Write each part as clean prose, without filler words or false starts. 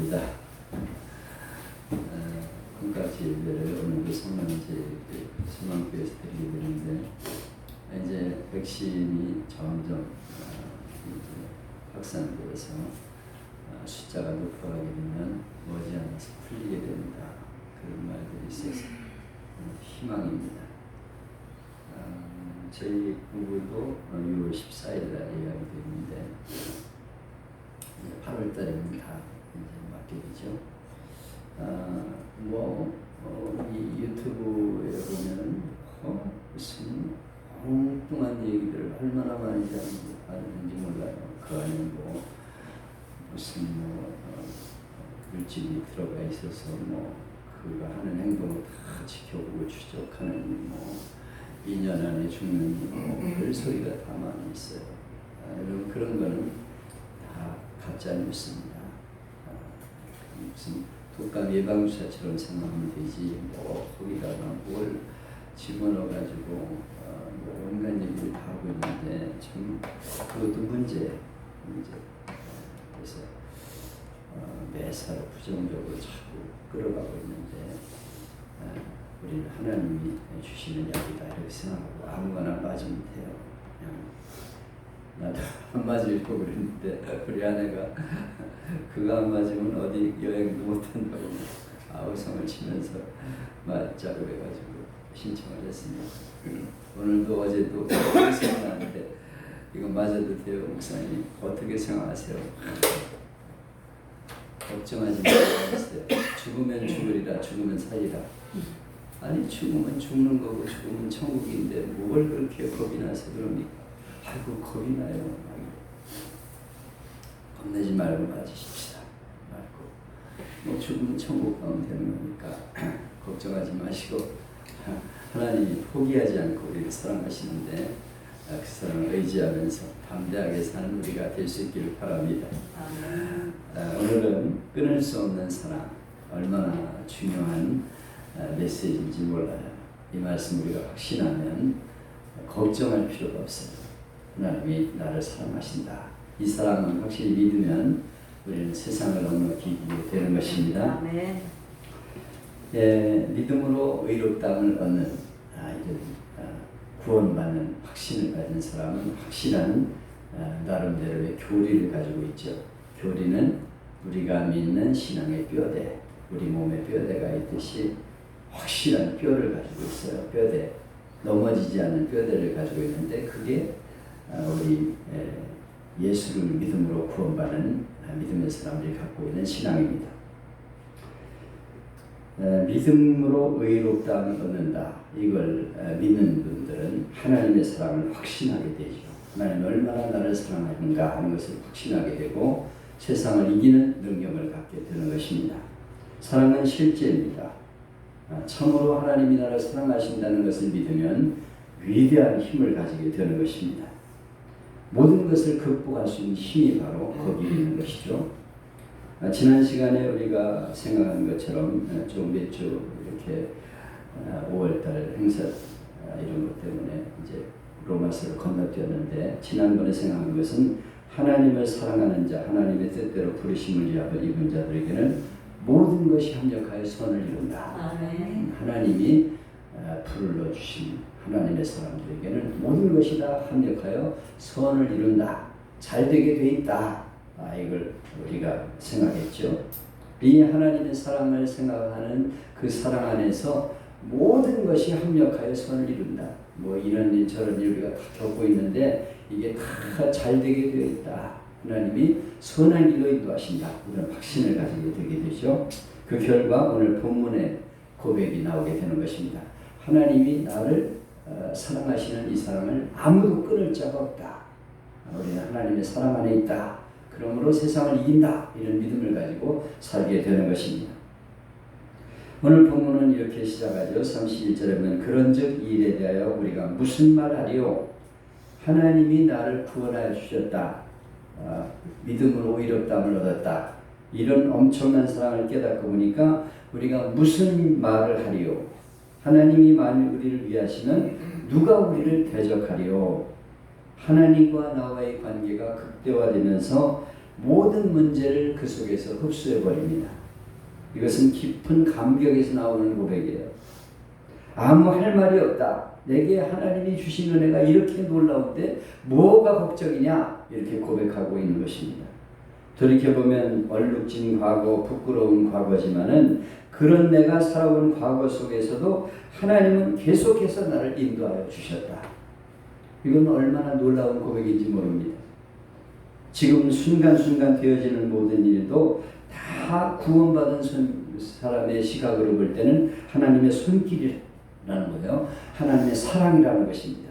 감사합니다. 금까지 예배를 오늘도 소망교회에서 드리게 되는데 이제 백신이 점점 이제 확산되어서 숫자가 높아가게 되면 머지않아서 풀리게 된다. 그런 말들이 있어서 희망입니다. 저희 부부도 6월 14일 날 예약이 됐는데 8월 달에는 다 이제 맞게 되죠. 이 유튜브에 보면 무슨 엉뚱한 얘기들을 얼마나 많이 하는지 몰라요. 그 안에 무슨 물질이 들어가 있어서 그가 하는 행동을 다 지켜보고 추적하는 2년 안에 죽는 별 소리가 다 많이 있어요. 여러분 그런 거는 다 가짜 뉴스입니다. 무슨 독감 예방주사처럼 생각하면 되지 거기다가 뭘 집어넣어가지고 온갖 얘기를 다 하고 있는데 참 그것도 문제. 그래서 매사로 부정적으로 자꾸 끌어가고 있는데 우리는 하나님이 주시는 약이다 이렇게 생각하고 아무거나 맞으면 돼요. 나도 안 맞으려고 그랬는데 우리 아내가 그거 안 맞으면 어디 여행도 못한다고 아우성을 치면서 맞자고 해가지고 신청을 했습니다. 오늘도 어제도 생각하는데 이거 맞아도 돼요 목사님 어떻게 생각하세요? 걱정하지 마세요. 죽으면 죽으리라 죽으면 살리라. 아니 죽으면 죽는 거고 죽으면 천국인데 뭘 그렇게 겁이 나서 그럽니까? 아이고 겁이 나요. 겁내지 말고 맞으십시다. 말고 죽으면 천국 가면 되는 거니까 걱정하지 마시고 하나님이 포기하지 않고 우리를 사랑하시는데 그 사랑을 의지하면서 담대하게 사는 우리가 될 수 있기를 바랍니다. 오늘은 끊을 수 없는 사랑 얼마나 중요한 메시지인지 몰라요. 이 말씀 우리가 확신하면 걱정할 필요가 없어요. 하나님이 나를 사랑하신다. 이 사랑을 확실히 믿으면 우리는 세상을 넘어가게 되는 것입니다. 믿음으로 의롭다함을 얻는 이런 구원받는 확신을 가진 사람은 확실한 나름대로의 교리를 가지고 있죠. 교리는 우리가 믿는 신앙의 뼈대, 우리 몸에 뼈대가 있듯이 확실한 뼈를 가지고 있어요. 뼈대, 넘어지지 않는 뼈대를 가지고 있는데 그게 우리 예수를 믿음으로 구원받는 믿음의 사람들이 갖고 있는 신앙입니다. 믿음으로 의롭다함을 얻는다. 이걸 믿는 분들은 하나님의 사랑을 확신하게 되죠. 하나님 얼마나 나를 사랑하는가 하는 것을 확신하게 되고 세상을 이기는 능력을 갖게 되는 것입니다. 사랑은 실제입니다. 참으로 하나님이 나를 사랑하신다는 것을 믿으면 위대한 힘을 가지게 되는 것입니다. 모든 것을 극복할 수 있는 힘이 바로 거기에 있는 것이죠. 지난 시간에 우리가 생각한 것처럼 좀 몇 주 이렇게 5월달 행사 이런 것 때문에 이제 로마서를 건너뛰었는데 지난번에 생각한 것은 하나님을 사랑하는 자, 하나님의 뜻대로 부르심을 입은 자들에게는 모든 것이 합력하여 선을 이룬다. 하나님이 불러 주신 하나님의 사람들에게는 모든 것이 다 합력하여 선을 이룬다. 잘 되게 돼 있다. 이걸 우리가 생각했죠. 이 하나님의 사랑을 생각하는 그 사랑 안에서 모든 것이 합력하여 선을 이룬다. 이런 일 저런 일 우리가 다 겪고 있는데 이게 다 잘 되게 되어 있다. 하나님이 선한 길로 인도하신다. 이런 확신을 가지게 되게 되죠. 그 결과 오늘 본문의 고백이 나오게 되는 것입니다. 하나님이 나를 사랑하시는 이 사랑을 아무도 끊을 자가 없다. 우리는 하나님의 사랑 안에 있다. 그러므로 세상을 이긴다. 이런 믿음을 가지고 살게 되는 것입니다. 오늘 본문은 이렇게 시작하죠. 31절에 보면 그런즉 이 일에 대하여 우리가 무슨 말하리요? 하나님이 나를 구원하여 주셨다. 믿음으로 의롭다함을 얻었다. 이런 엄청난 사랑을 깨닫고 보니까 우리가 무슨 말을 하리요? 하나님이 만일 우리를 위하시면 누가 우리를 대적하리요? 하나님과 나와의 관계가 극대화되면서 모든 문제를 그 속에서 흡수해 버립니다. 이것은 깊은 감격에서 나오는 고백이에요. 아무 할 말이 없다. 내게 하나님이 주신 은혜가 이렇게 놀라운데 뭐가 걱정이냐? 이렇게 고백하고 있는 것입니다. 돌이켜보면 얼룩진 과거, 부끄러운 과거지만은 그런 내가 살아온 과거 속에서도 하나님은 계속해서 나를 인도하여 주셨다. 이건 얼마나 놀라운 고백인지 모릅니다. 지금 순간순간 되어지는 모든 일도 다 구원받은 사람의 시각으로 볼 때는 하나님의 손길이라는 거예요. 하나님의 사랑이라는 것입니다.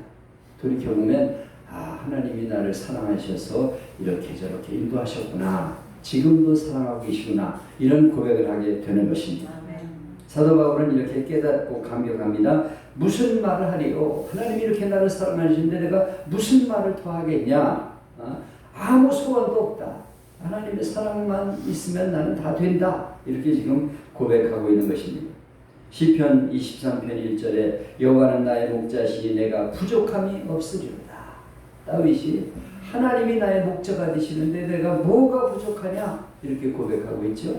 돌이켜보면 하나님이 나를 사랑하셔서 이렇게 저렇게 인도하셨구나. 지금도 사랑하고 계시구나. 이런 고백을 하게 되는 것입니다. 사도 바울은 이렇게 깨닫고 감격합니다. 무슨 말을 하리요? 하나님이 이렇게 나를 사랑하시는데 내가 무슨 말을 더 하겠냐? 아무 소원도 없다. 하나님의 사랑만 있으면 나는 다 된다. 이렇게 지금 고백하고 있는 것입니다. 시편 23편 1절에 여호와는 나의 목자시니 내가 부족함이 없으리로다. 다윗이 하나님이 나의 목자가 되시는데 내가 뭐가 부족하냐? 이렇게 고백하고 있죠.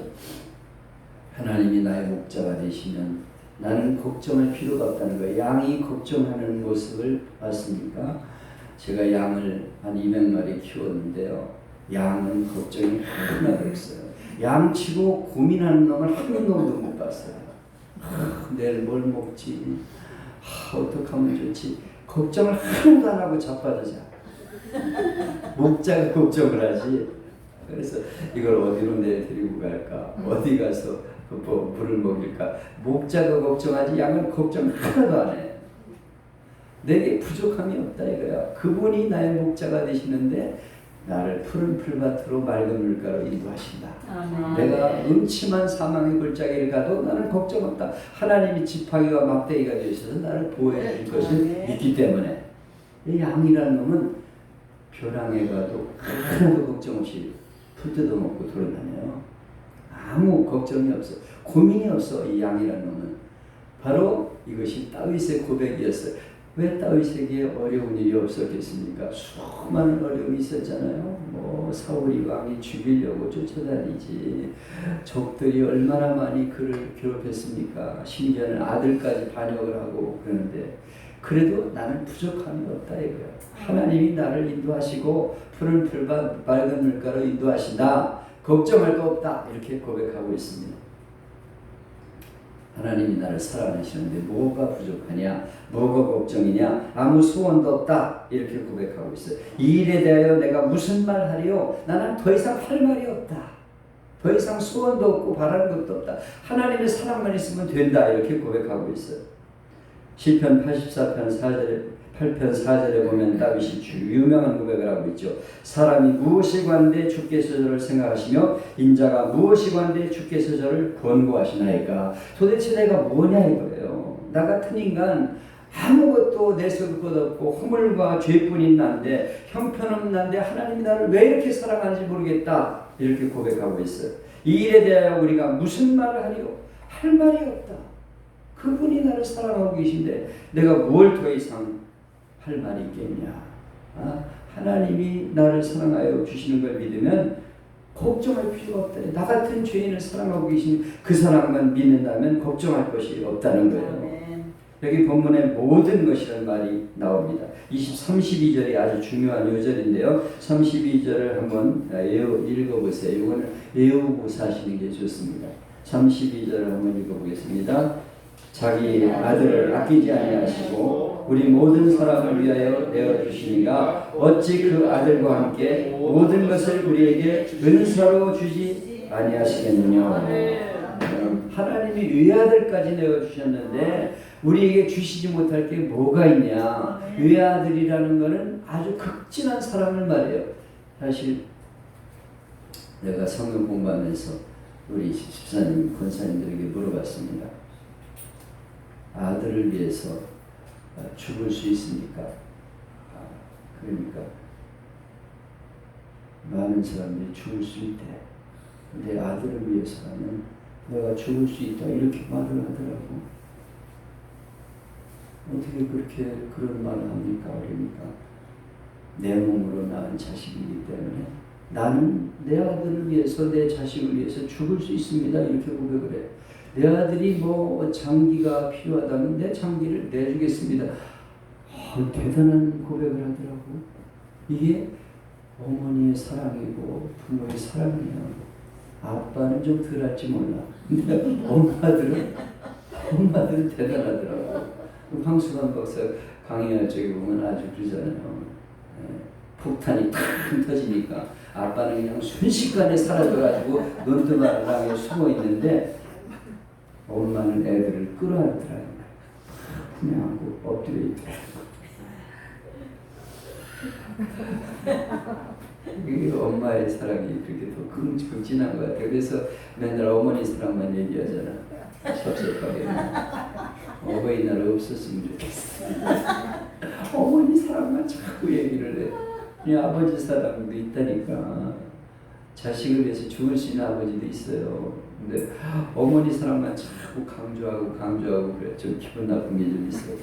하나님이 나의 목자가 되시면 나는 걱정할 필요가 없다는 거예요. 양이 걱정하는 모습을 봤습니까? 제가 양을 한 200마리 키웠는데요. 양은 걱정이 하나도 없어요. 양치고 고민하는 놈을 한 놈도 못 봤어요. 내일 뭘 먹지? 어떻게 하면 좋지? 걱정을 하나도 안 하고 자빠지자. 목자가 걱정을 하지. 그래서 이걸 어디로 내드리고 갈까? 어디 가서 물을 먹일까? 목자가 걱정하지 양은 걱정 하나도 안 해. 내게 부족함이 없다 이거야. 그분이 나의 목자가 되시는데 나를 푸른 풀밭으로 맑은 물가로 인도하신다. 내가 음침한 사망의 골짜기를 가도 나는 걱정 없다. 하나님이 지팡이와 막대기가 되셔서 나를 보호해 줄 것을 믿기 때문에 이 양이라는 놈은 벼랑에 가도 하나도 걱정 없이 풀 뜯어먹고 돌아다녀요. 아무 걱정이 없어. 고민이 없어. 이 양이라는 놈은. 바로 이것이 다윗의 고백이었어요. 왜 다윗에게 어려운 일이 없었겠습니까? 수많은 어려움이 있었잖아요. 사울이 왕이 죽이려고 쫓아다니지. 적들이 얼마나 많이 그를 괴롭혔습니까? 심지어는 아들까지 반역을 하고 그러는데 그래도 나는 부족함이 없다 이거예요. 하나님이 나를 인도하시고 푸른 풀밭 맑은 물가로 인도하신다. 걱정할 거 없다. 이렇게 고백하고 있습니다. 하나님이 나를 사랑하시는데 뭐가 부족하냐? 뭐가 걱정이냐? 아무 소원도 없다. 이렇게 고백하고 있어요. 이 일에 대하여 내가 무슨 말 하리요? 나는 더 이상 할 말이 없다. 더 이상 소원도 없고 바라는 것도 없다. 하나님의 사랑만 있으면 된다. 이렇게 고백하고 있어요. 시편 84편 8편 4절에 보면 다윗이 유명한 고백을 하고 있죠. 사람이 무엇이 관대 주께서 저를 생각하시며 인자가 무엇이 관대 주께서 저를 권고하시나이까. 도대체 내가 뭐냐 이거예요. 나 같은 인간 아무것도 내세울 것 없고 허물과 죄뿐인 난데 형편없는 난데 하나님이 나를 왜 이렇게 사랑하는지 모르겠다. 이렇게 고백하고 있어요. 이 일에 대하여 우리가 무슨 말을 하리요? 할 말이 없다. 그분이 나를 사랑하고 계신데 내가 뭘 더 이상 할 말이 있겠냐. 하나님이 나를 사랑하여 주시는 걸 믿으면 걱정할 필요가 없다. 나 같은 죄인을 사랑하고 계신 그 사랑만 믿는다면 걱정할 것이 없다는 거예요. 여기 본문에 모든 것이라는 말이 나옵니다. 32절이 아주 중요한 요절인데요. 32절을 한번 읽어보세요. 이거는 외우고 사시는 게 좋습니다. 32절을 한번 읽어보겠습니다. 자기 아들을 아끼지 아니하시고 우리 모든 사람을 위하여 내어주시니가 어찌 그 아들과 함께 모든 것을 우리에게 은사로 주지 아니하시겠느냐. 하나님이 외아들까지 내어주셨는데 우리에게 주시지 못할 게 뭐가 있냐. 외아들이라는 것은 아주 극진한 사랑을 말해요. 사실 내가 성경 공부하면서 우리 집사님, 권사님들에게 물어봤습니다. 아들을 위해서 죽을 수 있습니까? 그러니까 많은 사람들이 죽을 수 있대. 내 아들을 위해서라면 내가 죽을 수 있다 이렇게 말을 하더라고. 어떻게 그렇게 그런 말을 합니까? 그러니까 내 몸으로 낳은 자식이기 때문에 나는 내 아들을 위해서, 내 자식을 위해서 죽을 수 있습니다. 이렇게 고백을 해. 내 아들이 뭐 장기가 필요하다면 내 장기를 내주겠습니다. 대단한 고백을 하더라고. 이게 어머니의 사랑이고 부모의 사랑이에요. 아빠는 좀 덜할지 몰라. 근데 엄마들은 대단하더라고. 황수관 박사 강의할 적에 보면 아주 그러잖아요. 폭탄이 탁 터지니까 아빠는 그냥 순식간에 사라져가지고 논두마랑에 숨어 있는데 엄마는 애들을 끌어안더라고요. 그냥 안고 엎드려 있더라고요. 이게 엄마의 사랑이 그렇게 더 극진한 것 같아요. 그래서 맨날 어머니 사랑만 얘기하잖아. 섭섭하게. 어버이날 없었으면 좋겠어. 어머니 사랑만 자꾸 얘기를 해. 그냥 아버지 사랑도 있다니까. 자식을 위해서 죽을 수 있는 아버지도 있어요. 근데 어머니 사랑만 자꾸 강조하고 그래. 좀 기분 나쁜 게 좀 있어요.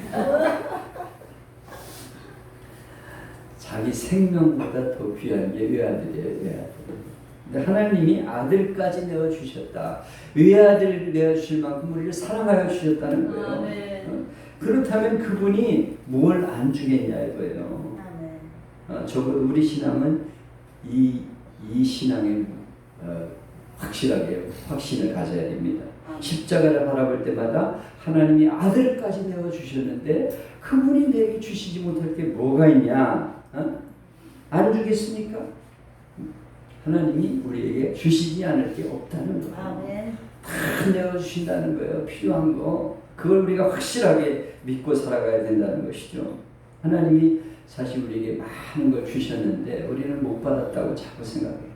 자기 생명보다 더 귀한 게 외아들이에요. 외아들. 근데 하나님이 아들까지 내어주셨다. 외아들을 내어주실 만큼 우리를 사랑하여 주셨다는 거예요. 아, 네. 그렇다면 그분이 뭘 안 주겠냐 이거예요. 아, 네. 적어도 우리 신앙은 이 신앙에 확실하게 확신을 가져야 됩니다. 십자가를 바라볼 때마다 하나님이 아들까지 내어주셨는데 그분이 내게 주시지 못할 게 뭐가 있냐? 안 주겠습니까? 하나님이 우리에게 주시지 않을 게 없다는 거예요. 아멘. 다 내어주신다는 거예요. 필요한 거. 그걸 우리가 확실하게 믿고 살아가야 된다는 것이죠. 하나님이 사실 우리에게 많은 걸 주셨는데 우리는 못 받았다고 자꾸 생각해요.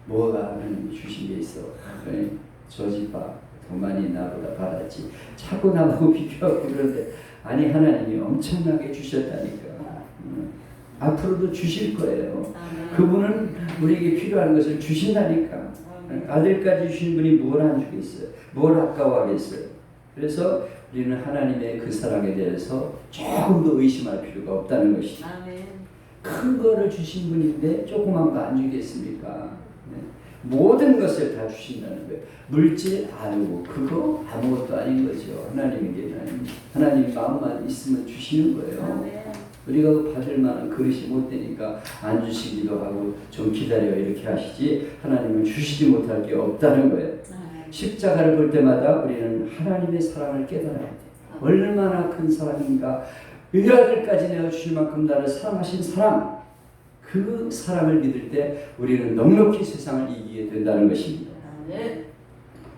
뭐가 하나님이 주신 게 있어. 그래, 저 집 봐. 더 많이 나보다 받았지. 자꾸 나보고 비교하고 그러는데 아니 하나님이 엄청나게 주셨다니까. 앞으로도 주실 거예요. 그분은 우리에게 필요한 것을 주신다니까. 아들까지 주신 분이 뭘 안 주겠어요. 뭘 아까워하겠어요. 그래서 우리는 하나님의 그 사랑에 대해서 조금도 의심할 필요가 없다는 것이죠. 큰 거를 주신 분인데 조그만 거 안 주겠습니까? 네. 모든 것을 다 주신다는 거예요. 물질 아니고 그거 아무것도 아닌 거죠. 하나님 마음만 있으면 주시는 거예요. 우리가 받을 만한 그릇이 못 되니까 안 주시기도 하고 좀 기다려 이렇게 하시지 하나님은 주시지 못할 게 없다는 거예요. 십자가를 볼 때마다 우리는 하나님의 사랑을 깨달아야 돼요. 얼마나 큰 사랑인가. 외아들까지 내어주실 만큼 나를 사랑하신 사랑, 그 사랑을 믿을 때 우리는 넉넉히 세상을 이기게 된다는 것입니다.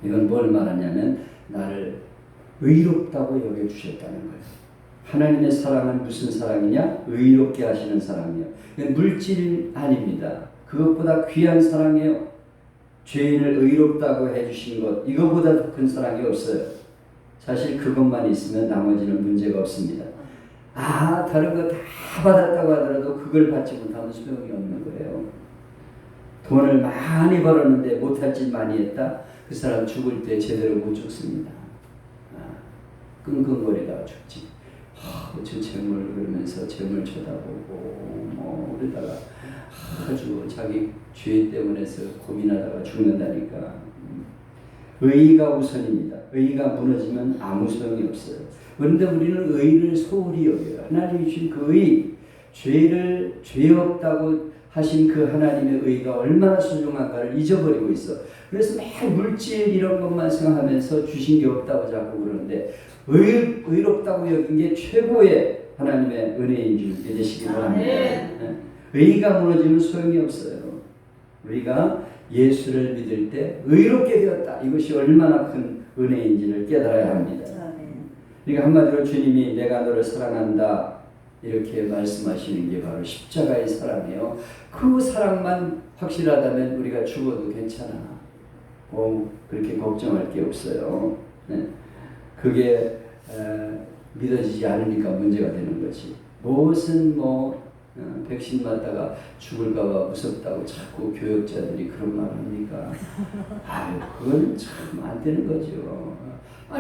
이건 뭘 말하냐면 나를 의롭다고 여겨주셨다는 거예요. 하나님의 사랑은 무슨 사랑이냐? 의롭게 하시는 사랑이에요. 이건 물질 아닙니다. 그것보다 귀한 사랑이에요. 죄인을 의롭다고 해주신 것, 이거보다 더 큰 사랑이 없어요. 사실 그것만 있으면 나머지는 문제가 없습니다. 다른 거 다 받았다고 하더라도 그걸 받지 못하면 소용이 없는 거예요. 돈을 많이 벌었는데 못할 짓 많이 했다? 그 사람 죽을 때 제대로 못 죽습니다. 끙끙거리다가 죽지. 저 재물 그러면서 재물 쳐다보고 그러다가 아주 자기 죄 때문에서 고민하다가 죽는다니까. 의의가 우선입니다. 의의가 무너지면 아무 소용이 없어요. 그런데 우리는 의의를 소홀히 여겨요. 하나님이 주신 그 의의, 죄 없다고 하신 그 하나님의 의의가 얼마나 소중한가를 잊어버리고 있어. 그래서 매일 물질 이런 것만 생각하면서 주신 게 없다고 자꾸 그러는데 의롭다고 여긴 게 최고의 하나님의 은혜인 줄 믿으시기 바랍니다. 의의가 무너지면 소용이 없어요. 우리가 예수를 믿을 때 의롭게 되었다. 이것이 얼마나 큰 은혜인지를 깨달아야 합니다. 그러니까 한마디로 주님이 내가 너를 사랑한다 이렇게 말씀하시는 게 바로 십자가의 사랑이에요. 그 사랑만 확실하다면 우리가 죽어도 괜찮아. 그렇게 걱정할 게 없어요. 네. 그게 믿어지지 않으니까 문제가 되는 거지. 무슨 백신 맞다가 죽을까봐 무섭다고 자꾸 교역자들이 그런 말 합니까? 그건 참 안 되는 거죠.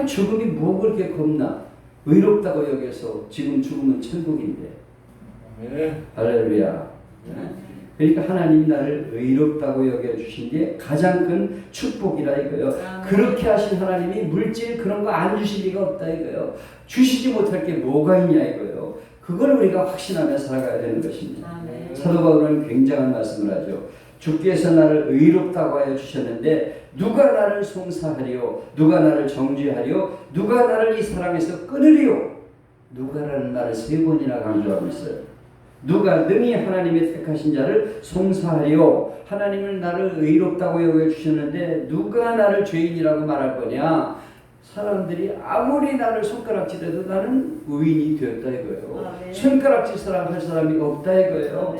죽음이 뭐 그렇게 겁나? 의롭다고 여겨서 지금 죽으면 천국인데. 할렐루야. 그러니까 하나님이 나를 의롭다고 여겨주신 게 가장 큰 축복이라 이거예요. 그렇게 하신 하나님이 물질 그런 거 안 주실 리가 없다 이거예요. 주시지 못할 게 뭐가 있냐 이거예요. 그걸 우리가 확신하며 살아가야 되는 것입니다. 사도 바울은 굉장한 말씀을 하죠. 주께서 나를 의롭다고 하여 주셨는데 누가 나를 송사하리요? 누가 나를 정죄하리요? 누가 나를 이 사랑에서 끊으리요? 누가라는 말을 3번이나 강조하고 있어요. 누가 능히 하나님의 택하신 자를 송사하리요? 하나님은 나를 의롭다고 여겨주셨는데 누가 나를 죄인이라고 말할 거냐? 사람들이 아무리 나를 손가락질해도 나는 의인이 되었다 이거예요. 손가락질 할 사람이 없다 이거예요.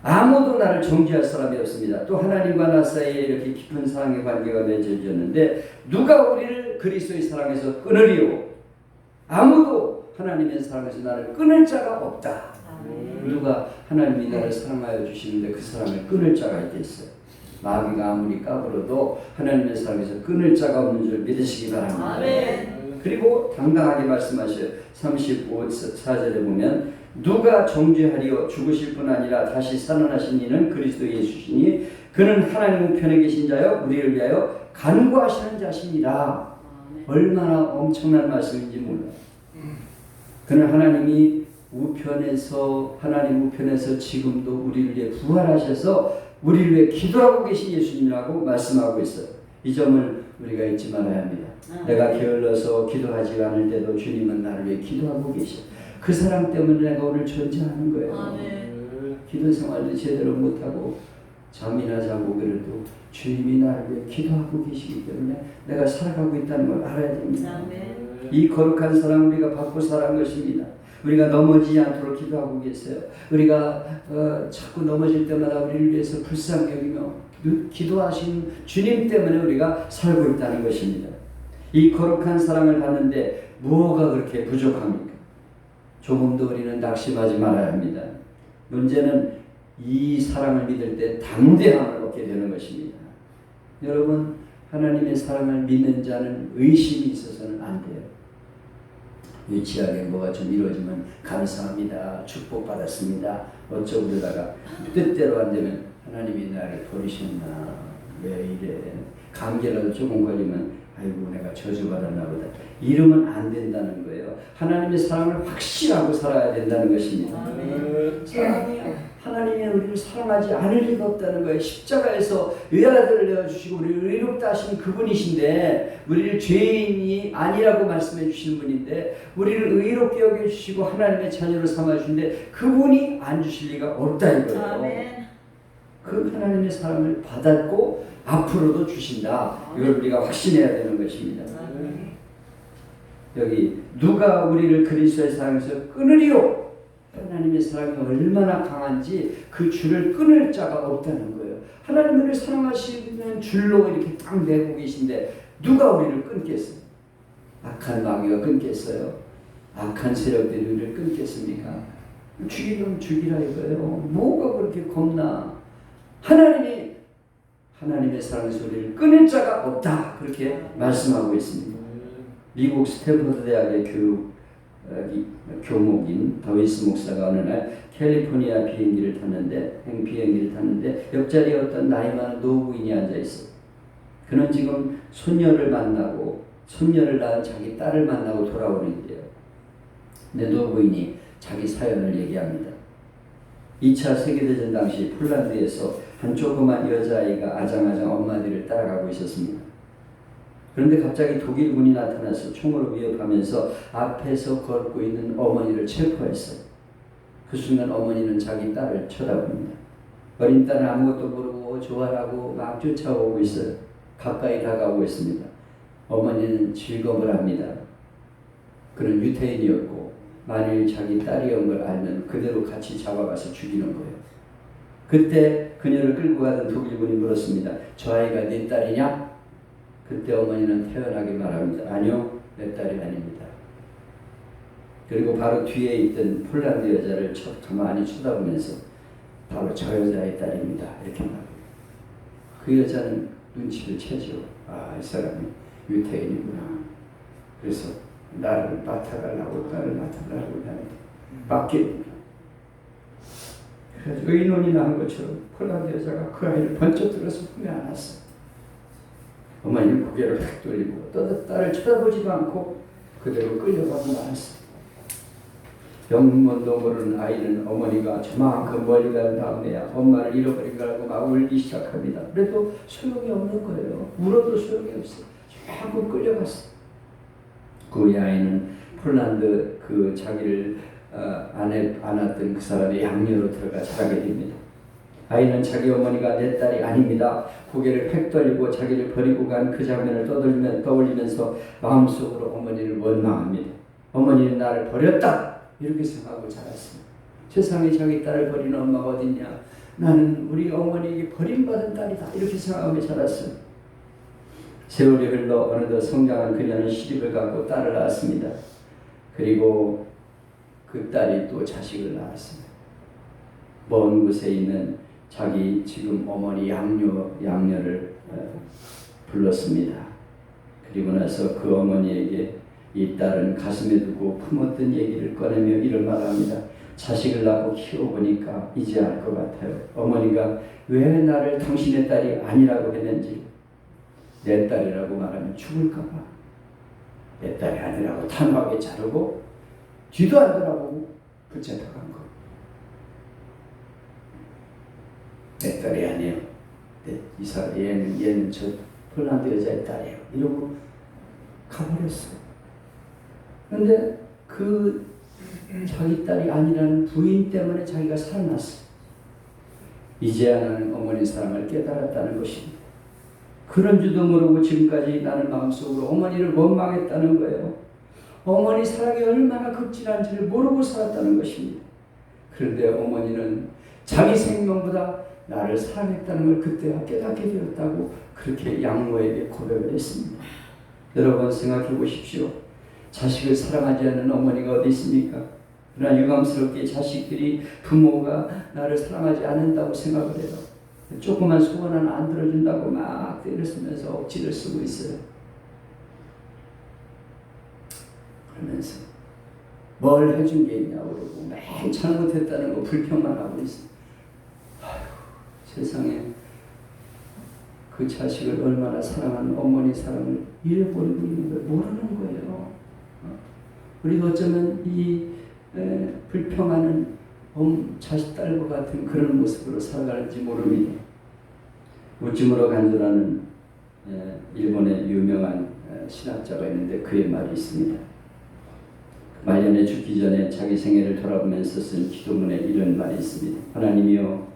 아무도 나를 정죄할 사람이 없습니다. 또 하나님과 나 사이에 이렇게 깊은 사랑의 관계가 맺어졌는데 누가 우리를 그리스도의 사랑에서 끊으리요? 아무도 하나님의 사랑에서 나를 끊을 자가 없다. 누가 하나님이 나를 사랑하여 주시는데 그 사랑을 끊을 자가 있겠어요? 마귀가 아무리 까불어도 하나님의 사랑에서 끊을 자가 없는 줄 믿으시기 바랍니다. 그리고 당당하게 말씀하셔요. 34절에 보면 누가 정죄하리요? 죽으실 뿐 아니라 다시 살아나신 이는 그리스도 예수시니 그는 하나님 우편에 계신 자요 우리를 위하여 간구하시는 자신이라. 얼마나 엄청난 말씀인지 몰라요. 그는 하나님 우편에서 지금도 우리를 위해 부활하셔서 우리를 위해 기도하고 계신 예수님이라고 말씀하고 있어요. 이 점을 우리가 잊지 말아야 합니다. 내가 게을러서 기도하지 않을 때도 주님은 나를 위해 기도하고 계셔. 그 사랑 때문에 내가 오늘 존재하는 거예요. 기도 생활도 제대로 못하고 잠이나 자고 그래도 주님이 나를 위해 기도하고 계시기 때문에 내가 살아가고 있다는 걸 알아야 됩니다. 이 거룩한 사랑 우리가 받고 살아간 것입니다. 우리가 넘어지지 않도록 기도하고 계세요. 우리가 자꾸 넘어질 때마다 우리를 위해서 불쌍히 여기며 기도하신 주님 때문에 우리가 살고 있다는 것입니다. 이 거룩한 사랑을 받는데 무엇가 그렇게 부족합니까? 조금도 우리는 낙심하지 말아야 합니다. 문제는 이 사랑을 믿을 때 담대함을 얻게 되는 것입니다. 여러분, 하나님의 사랑을 믿는 자는 의심이 있어서는 안 돼요. 유치하게 뭐가 좀 이루어지면 감사합니다. 축복받았습니다. 어쩌고 그러다가 뜻대로 안 되면 하나님이 나를 버리셨나? 왜 이래? 감기라도 조금 걸리면 아이고 내가 저주받았나 보다. 이러면 안 된다는 거예요. 하나님의 사랑을 확신하고 살아야 된다는 것입니다. 사랑이 하나님이 우리를 사랑하지 않을 리가 없다는 거예요. 십자가에서 외아들을 내어주시고 우리를 의롭다 하신 그분이신데 우리를 죄인이 아니라고 말씀해 주신 분인데 우리를 의롭게 여겨주시고 하나님의 자녀로 삼아주신데 그분이 안 주실 리가 없다 이거예요. 그 하나님의 사랑을 받았고 앞으로도 주신다. 이걸 우리가 확신해야 되는 것입니다. 여기 누가 우리를 그리스도의 사랑에서 끊으리요? 하나님의 사랑이 얼마나 강한지 그 줄을 끊을 자가 없다는 거예요. 하나님 우리를 사랑하시는 줄로 이렇게 딱 매고 계신데 누가 우리를 끊겠어요? 악한 마귀가 끊겠어요? 악한 세력들이 우리를 끊겠습니까? 죽이면 죽이라 이거예요. 뭐가 그렇게 겁나? 하나님의 사랑에서 우리를 끊을 자가 없다. 그렇게 말씀하고 있습니다. 미국 스탠퍼드 대학의 교목인 더위스 목사가 어느 날 캘리포니아 비행기를 탔는데 옆자리에 어떤 나이 많은 노부인이 앉아 있어. 그는 지금 손녀를 낳은 자기 딸을 만나고 돌아오는데요. 근데 노부인이 자기 사연을 얘기합니다. 2차 세계대전 당시 폴란드에서 한 조그만 여자아이가 아장아장 엄마 뒤를 따라가고 있었습니다. 그런데 갑자기 독일군이 나타나서 총으로 위협하면서 앞에서 걷고 있는 어머니를 체포했어요. 그 순간 어머니는 자기 딸을 쳐다봅니다. 어린 딸은 아무것도 모르고 좋아하고 막 쫓아오고 있어요. 가까이 다가오고 있습니다. 어머니는 즐거움을 합니다. 그는 유태인이었고 만일 자기 딸이었던 걸 알면 그대로 같이 잡아가서 죽이는 거예요. 그때 그녀를 끌고 가던 독일군이 물었습니다. 저 아이가 네 딸이냐? 그때 어머니는 태연하게 말합니다. 아니요, 내 딸이 아닙니다. 그리고 바로 뒤에 있던 폴란드 여자를 가만히 쳐다보면서 바로 저 여자의 딸입니다. 이렇게 말합니다. 그 여자는 눈치를 채죠. 아, 이 사람이 유태인이구나. 그래서 나를 맡아가려고 하는데 맡깁니다. 그래서 의논이 난 것처럼 폴란드 여자가 그 아이를 번쩍 들어서 품에 안았어. 어머니는 고개를 휙 돌리고 딸을 쳐다보지도 않고 그대로 끌려가고 말았어. 영문도 모르는 아이는 어머니가 저만큼 멀리 간 다음에야 엄마를 잃어버린 거라고 막 울기 시작합니다. 그래도 소용이 없는 거예요. 울어도 소용이 없어. 자꾸 끌려갔어. 그 아이는 폴란드 그 자기를 안았던 그 사람의 양녀로 들어가 자라게 됩니다. 아이는 자기 어머니가 내 딸이 아닙니다. 고개를 획 돌리고 자기를 버리고 간 그 장면을 떠올리면서 마음속으로 어머니를 원망합니다. 어머니는 나를 버렸다 이렇게 생각하고 자랐습니다. 세상에 자기 딸을 버리는 엄마가 어딨냐. 나는 우리 어머니에게 버림받은 딸이다 이렇게 생각하며 자랐습니다. 세월이 흘러 어느덧 성장한 그녀는 시집을 가고 딸을 낳았습니다. 그리고 그 딸이 또 자식을 낳았습니다. 먼 곳에 있는 자기 지금 어머니 양녀를 불렀습니다. 그리고 나서 그 어머니에게 이 딸은 가슴에 두고 품었던 얘기를 꺼내며 이런 말을 합니다. 자식을 낳고 키워보니까 이제 알 것 같아요. 어머니가 왜 나를 당신의 딸이 아니라고 했는지. 내 딸이라고 말하면 죽을까 봐. 내 딸이 아니라고 단호하게 자르고 뒤도 안 돌아보고 붙잡아 간 거. 내 딸이 아니에요. 얘는 저 폴란드 여자의 딸이에요. 이러고 가버렸어. 근데 그 자기 딸이 아니라는 부인 때문에 자기가 살아났어. 이제야 나는 어머니 사랑을 깨달았다는 것입니다. 그런 줄도 모르고 지금까지 나는 마음속으로 어머니를 원망했다는 거예요. 어머니 사랑이 얼마나 극진한지를 모르고 살았다는 것입니다. 그런데 어머니는 자기 생명보다 나를 사랑했다는 걸 그때야 깨닫게 되었다고 그렇게 양모에게 고백을 했습니다. 여러분 생각해 보십시오. 자식을 사랑하지 않는 어머니가 어디 있습니까? 그러나 유감스럽게 자식들이 부모가 나를 사랑하지 않는다고 생각을 해요. 조그만 소원 하나 안 들어준다고 막 때를 쓰면서 억지를 쓰고 있어요. 그러면서 뭘 해준 게 있냐고 그러고 맨 잘못했다는 거 불평만 하고 있어요. 아휴, 세상에 그 자식을 얼마나 사랑하는 어머니 사랑을 잃어버리고 있는 걸 모르는 거예요. 우리가 어쩌면 이 불평하는 자식 딸과 같은 그런 모습으로 살아가는지 모릅니다. 우찌무로 간주라는 일본의 유명한 신학자가 있는데 그의 말이 있습니다. 말년에 죽기 전에 자기 생애를 돌아보면서 쓴 기도문에 이런 말이 있습니다. 하나님이여,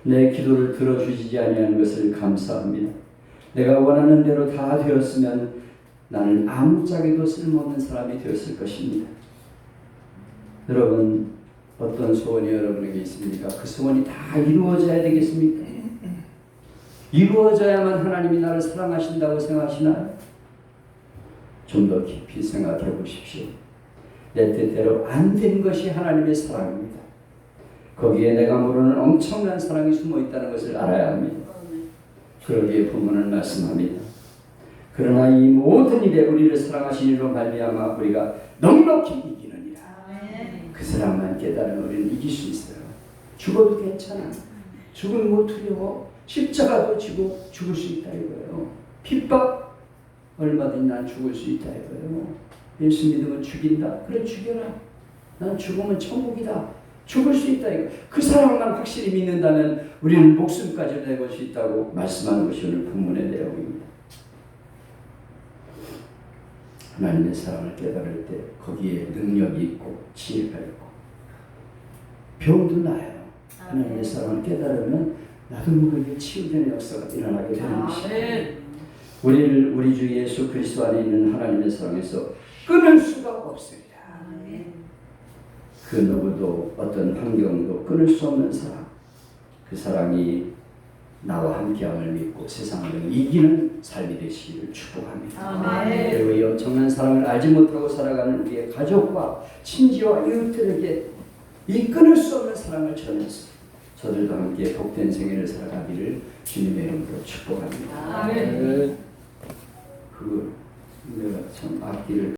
내 기도를 들어주시지 아니하는 것을 감사합니다. 내가 원하는 대로 다 되었으면 나는 아무짝에도 쓸모없는 사람이 되었을 것입니다. 여러분, 어떤 소원이 여러분에게 있습니까? 그 소원이 다 이루어져야 되겠습니까? 이루어져야만 하나님이 나를 사랑하신다고 생각하시나요? 좀 더 깊이 생각해 보십시오. 내 뜻대로 안 된 것이 하나님의 사랑입니다. 거기에 내가 모르는 엄청난 사랑이 숨어 있다는 것을 알아야 합니다. 그러기에 부모는 말씀합니다. 그러나 이 모든 일에 우리를 사랑하신 이로 말미암아 우리가 넉넉히 이기느니라. 그 사랑만 깨달은 우리는 이길 수 있어요. 죽어도 괜찮아. 죽으면 못 두려워. 십자가도 지고 죽을 수 있다 이거예요. 핍박 얼마든지 난 죽을 수 있다 이거예요. 예수 믿으면 죽인다. 그래 죽여라. 난 죽으면 천국이다. 죽을 수 있다 이거. 그 사랑만 확실히 믿는다면 우리는 목숨까지 내걸 수 있다고 말씀하는 것이 오늘 본문의 내용입니다. 하나님의 사랑을 깨달을 때 거기에 능력이 있고 지혜가 있고 병도 나요. 하나님의 사랑을 깨달으면 나도 모르게 치유되는 역사가 일어나게 되는 것입니다. 우리를 우리 주 예수 그리스도 안에 있는 하나님의 사랑에서 끊을 수가 없습니다. 그 누구도 어떤 환경도 끊을 수 없는 사랑, 그 사랑이 나와 함께함을 믿고 세상을 이기는 삶이 되시기를 축복합니다. 그리고 이 엄청난 사랑을 알지 못하고 살아가는 우리의 가족과 친지와 이웃들에게 이 끊을 수 없는 사랑을 전해서 저들도 함께 복된 생애를 살아가기를 주님의 이름으로 축복합니다. 내가 참 앞길을